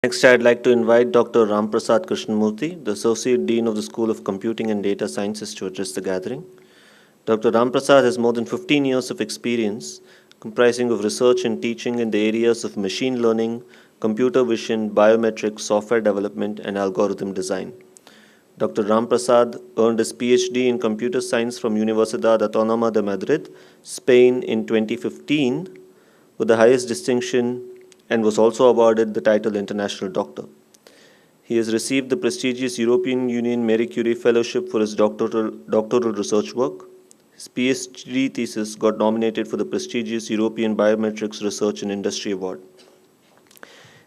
Next, I'd like to invite Dr. Prasad Krishnamurthy, the Associate Dean of the School of Computing and Data Sciences, to address the gathering. Dr. Prasad has more than 15 years of experience, comprising of research and teaching in the areas of machine learning, computer vision, biometrics, software development, and algorithm design. Dr. Prasad earned his PhD in computer science from Universidad Autónoma de Madrid, Spain in 2015, with the highest distinction, and was also awarded the title International Doctor. He has received the prestigious European Union Marie Curie Fellowship for his doctoral research work. His PhD thesis got nominated for the prestigious European Biometrics Research and Industry Award.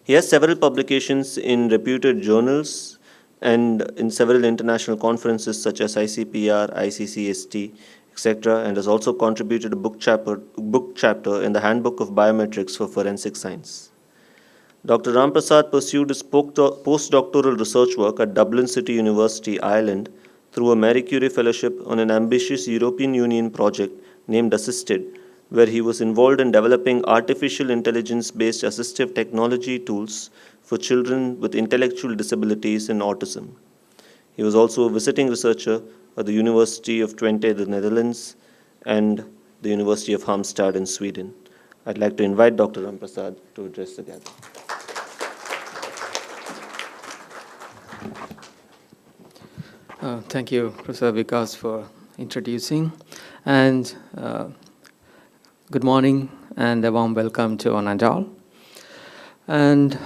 He has several publications in reputed journals and in several international conferences such as ICPR, ICCST, etc., and has also contributed a book chapter in the Handbook of Biometrics for Forensic Science. Dr. Prasad pursued his postdoctoral research work at Dublin City University, Ireland, through a Marie Curie Fellowship on an ambitious European Union project named Assisted, where he was involved in developing artificial intelligence-based assistive technology tools for children with intellectual disabilities and autism. He was also a visiting researcher at the University of Twente, the Netherlands, and the University of Halmstad in Sweden. I'd like to invite Dr. Prasad to address the gathering. Thank you, Professor Vikas, for introducing. And good morning and a warm welcome to one and all. And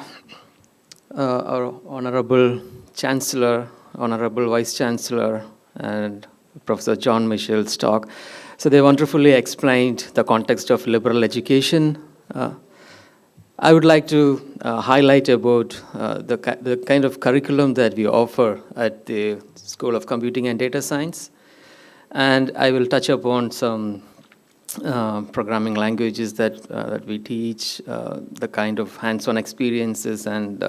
our Honorable Chancellor, Honorable Vice Chancellor, and Professor John Michel's talk. So they wonderfully explained the context of liberal education. I would like to highlight about the kind of curriculum that we offer at the School of Computing and Data Science. And I will touch upon some programming languages that we teach, the kind of hands-on experiences, and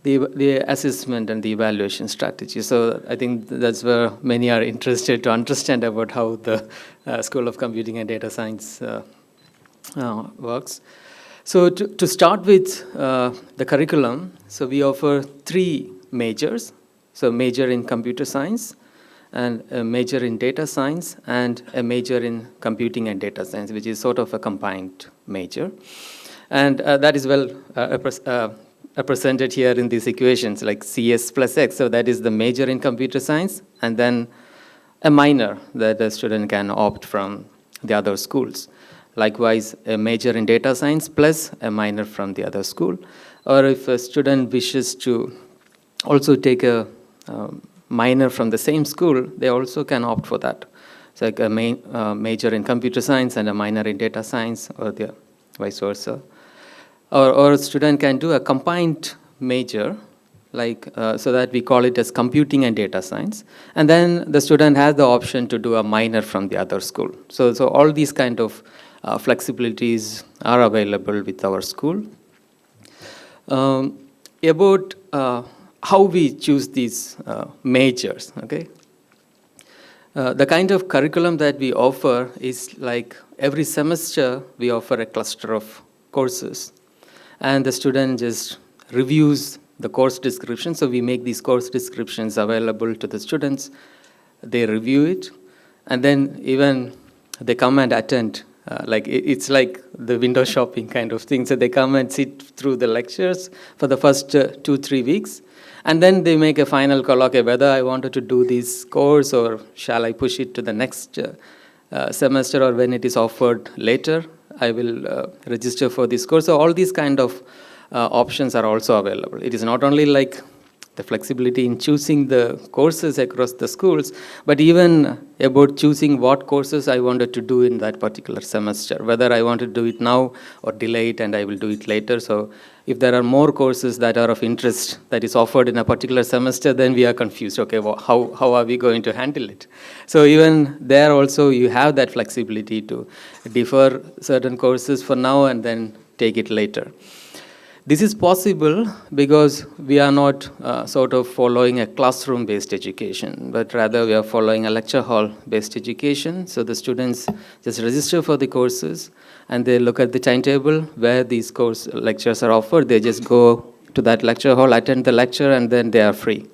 the assessment and the evaluation strategy. So I think that's where many are interested to understand about how the School of Computing and Data Science works. So to start with the curriculum, so we offer 3 majors. So major in computer science, and a major in data science, and a major in computing and data science, which is sort of a combined major. And that is well represented here in these equations, like CS plus X. So that is the major in computer science, and then a minor that a student can opt from the other schools. Likewise, a major in data science plus a minor from the other school. Or if a student wishes to also take a minor from the same school, they also can opt for that. So like a major in computer science and a minor in data science, or the vice versa. Or a student can do a combined major, like so that we call it as computing and data science. And then the student has the option to do a minor from the other school. So all these kind of flexibilities are available with our school. About how we choose these majors, okay? The kind of curriculum that we offer is like every semester we offer a cluster of courses, and the student just reviews the course description. So we make these course descriptions available to the students. They review it, and then even they come and attend. It's like the window shopping kind of thing. So they come and sit through the lectures for the first 2-3 weeks. And then they make a final call, okay, whether I wanted to do this course or shall I push it to the next semester, or when it is offered later, I will register for this course. So all these kind of options are also available. It is not only like the flexibility in choosing the courses across the schools, but even about choosing what courses I wanted to do in that particular semester, whether I want to do it now or delay it and I will do it later. So if there are more courses that are of interest that is offered in a particular semester, then we are confused. Okay, well, how are we going to handle it? So even there also you have that flexibility to defer certain courses for now and then take it later. This is possible because we are not sort of following a classroom-based education, but rather we are following a lecture hall-based education. So the students just register for the courses, and they look at the timetable where these course lectures are offered. They just go to that lecture hall, attend the lecture, and then they are free.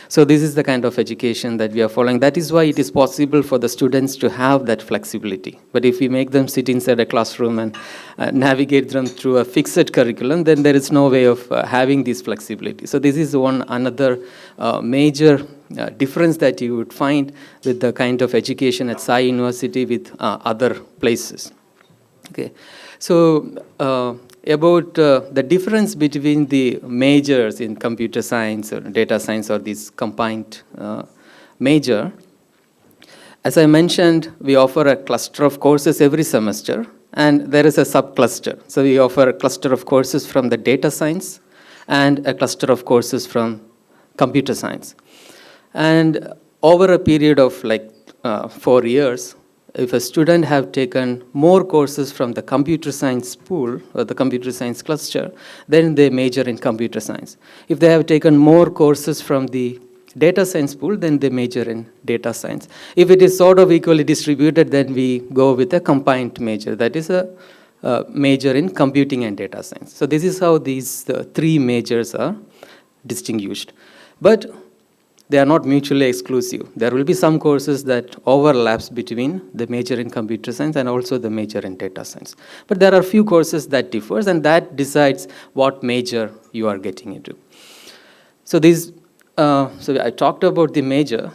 So this is the kind of education that we are following. That is why it is possible for the students to have that flexibility. But if we make them sit inside a classroom and navigate them through a fixed curriculum, then there is no way of having this flexibility. So this is another major difference that you would find with the kind of education at SaiU University with other places. Okay, so about the difference between the majors in computer science or data science or this combined major. As I mentioned, we offer a cluster of courses every semester, and there is a subcluster. So we offer a cluster of courses from the data science and a cluster of courses from computer science. And over a period of like 4 years, if a student have taken more courses from the computer science pool or the computer science cluster, then they major in computer science. If they have taken more courses from the data science pool, then they major in data science. If it is sort of equally distributed, then we go with a combined major. That is a major in computing and data science. So this is how these three majors are distinguished. But they are not mutually exclusive. There will be some courses that overlaps between the major in computer science and also the major in data science. But there are few courses that differs, and that decides what major you are getting into. So so I talked about the major.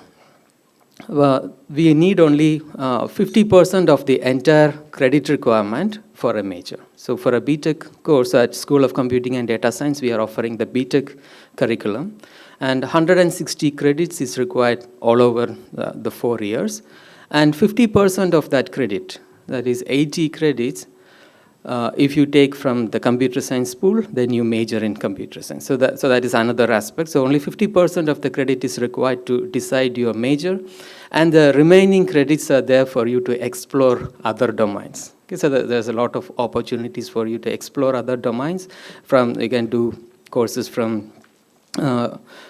We need only 50% of the entire credit requirement for a major. So for a BTech course at School of Computing and Data Science, we are offering the BTech curriculum. And 160 credits is required all over the 4 years. And 50% of that credit, that is 80 credits, if you take from the computer science pool, then you major in computer science. So that is another aspect. So only 50% of the credit is required to decide your major. And the remaining credits are there for you to explore other domains. Okay, so there's a lot of opportunities for you to explore other domains. You can do courses from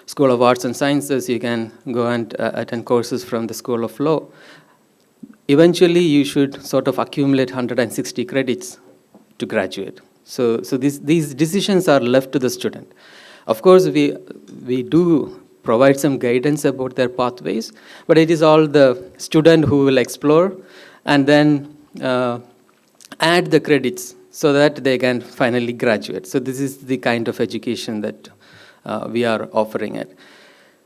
School of Arts and Sciences, you can go and attend courses from the School of Law. Eventually, you should sort of accumulate 160 credits to graduate. So these decisions are left to the student. Of course, we do provide some guidance about their pathways, but it is all the student who will explore and then add the credits so that they can finally graduate. So this is the kind of education that we are offering it.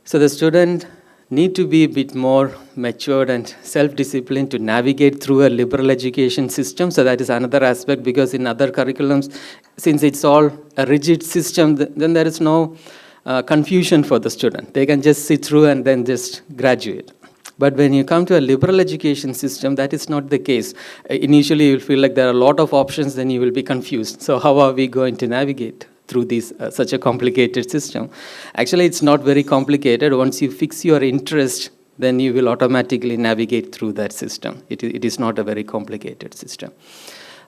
So the student need to be a bit more matured and self-disciplined to navigate through a liberal education system. So that is another aspect, because in other curriculums, since it's all a rigid system, then there is no confusion for the student. They can just sit through and then just graduate. But when you come to a liberal education system, that is not the case. Initially, you'll feel like there are a lot of options, then you will be confused. So how are we going to navigate through this such a complicated system? Actually, it's not very complicated. Once you fix your interest, then you will automatically navigate through that system. It is not a very complicated system.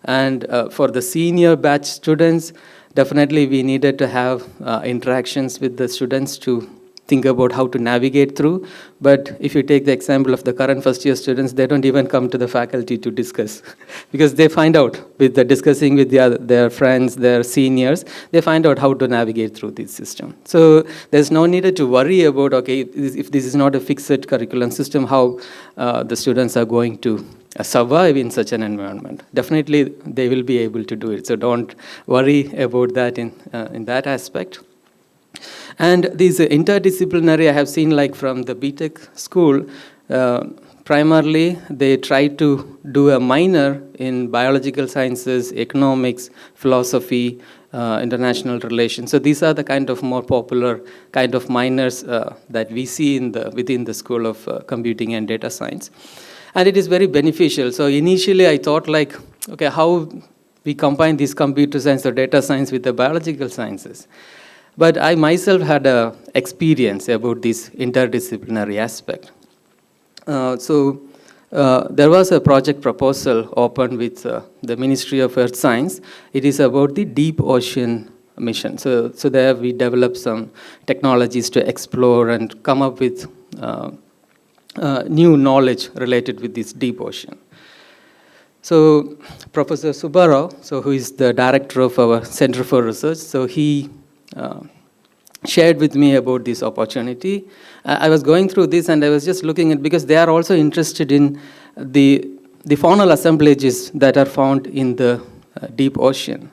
And for the senior batch students, definitely we needed to have interactions with the students to think about how to navigate through. But if you take the example of the current first-year students, they don't even come to the faculty to discuss because they find out with the discussing with their friends, their seniors, they find out how to navigate through this system. So there's no need to worry about, okay, if this is not a fixed curriculum system, how the students are going to survive in such an environment. Definitely they will be able to do it. So don't worry about that in that aspect. And these interdisciplinary, I have seen like from the BTech school, primarily they try to do a minor in biological sciences, economics, philosophy, international relations. So these are the kind of more popular kind of minors that we see within the School of Computing and Data Science. And it is very beneficial. So initially I thought like, okay, how we combine this computer science or data science with the biological sciences. But I myself had an experience about this interdisciplinary aspect. So there was a project proposal opened with the Ministry of Earth Science. It is about the deep ocean mission. So there we developed some technologies to explore and come up with new knowledge related with this deep ocean. So Professor Subbarao, who is the director of our Center for Research, so he shared with me about this opportunity. I was going through this and I was just looking at, because they are also interested in the faunal assemblages that are found in the deep ocean.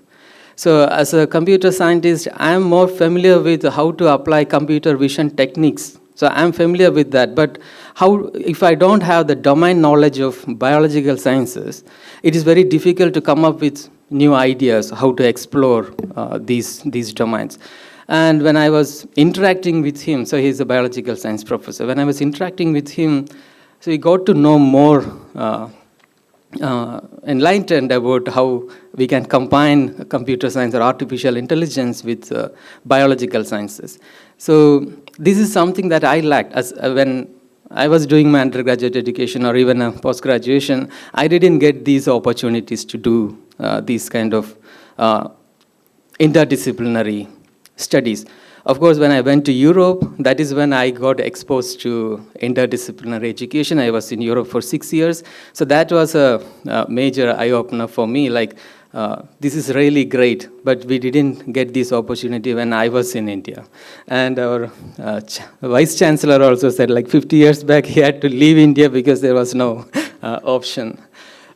So as a computer scientist, I am more familiar with how to apply computer vision techniques. So I'm familiar with that, but if I don't have the domain knowledge of biological sciences, it is very difficult to come up with new ideas, how to explore these domains. And when I was interacting with him, so he's a biological science professor, when I was interacting with him, so we got to know more enlightened about how we can combine computer science or artificial intelligence with biological sciences. So this is something that I lacked. When I was doing my undergraduate education or even a post-graduation, I didn't get these opportunities to do these kind of interdisciplinary studies. Of course, when I went to Europe, that is when I got exposed to interdisciplinary education. I was in Europe for 6 years. So that was a major eye-opener for me. Like, this is really great, but we didn't get this opportunity when I was in India. And our vice chancellor also said, like 50 years back, he had to leave India because there was no option.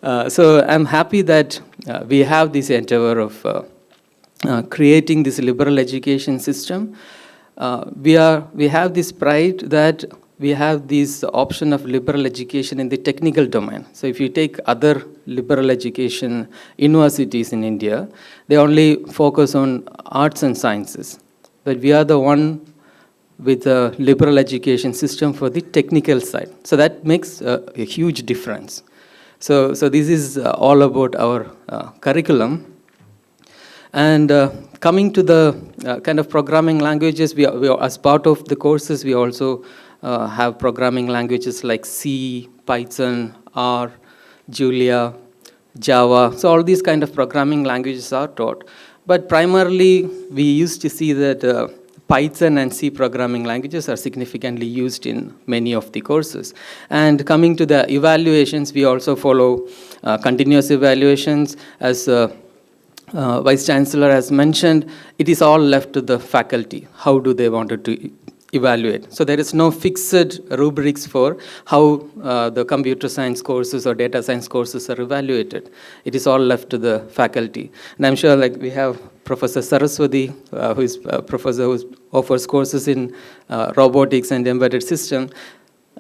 So I'm happy that we have this endeavor of creating this liberal education system. We have this pride that we have this option of liberal education in the technical domain. So if you take other liberal education universities in India, they only focus on arts and sciences. But we are the one with a liberal education system for the technical side. So that makes a huge difference. So this is all about our curriculum. And coming to the kind of programming languages, we as part of the courses, we also have programming languages like C, Python, R, Julia, Java. So all these kind of programming languages are taught. But primarily, we used to see that Python and C programming languages are significantly used in many of the courses. And coming to the evaluations, we also follow continuous evaluations. As Vice Chancellor has mentioned, it is all left to the faculty. How do they want to evaluate? So there is no fixed rubrics for how the computer science courses or data science courses are evaluated. It is all left to the faculty. And I'm sure like we have Professor Saraswati, who is a professor who offers courses in robotics and embedded system.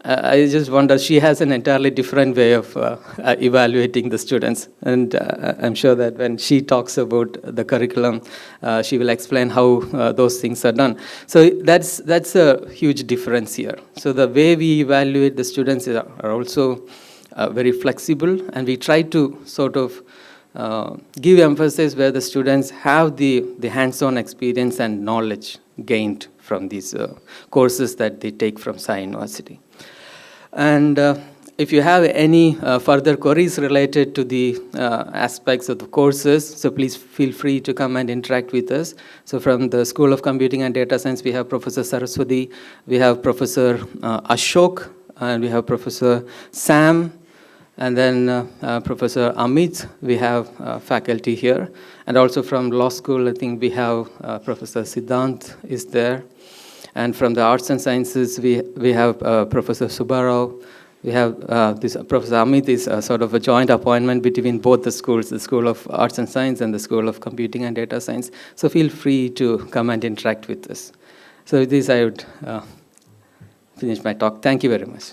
I just wonder, she has an entirely different way of evaluating the students. And I'm sure that when she talks about the curriculum, she will explain how those things are done. So that's a huge difference here. So the way we evaluate the students are also very flexible, and we try to sort of give emphasis where the students have the hands-on experience and knowledge gained from these courses that they take from SaiU University. And if you have any further queries related to the aspects of the courses, so please feel free to come and interact with us. So from the School of Computing and Data Science, we have Professor Saraswati, we have Professor Ashok, and we have Professor Sam, and then Professor Amit, we have faculty here. And also from law school, I think we have Professor Siddhant is there. And from the arts and sciences, we have Professor Subbarao. We have this Professor Amit is sort of a joint appointment between both the schools, the School of Arts and Science and the School of Computing and Data Science. So feel free to come and interact with us. So with this, I would finish my talk. Thank you very much.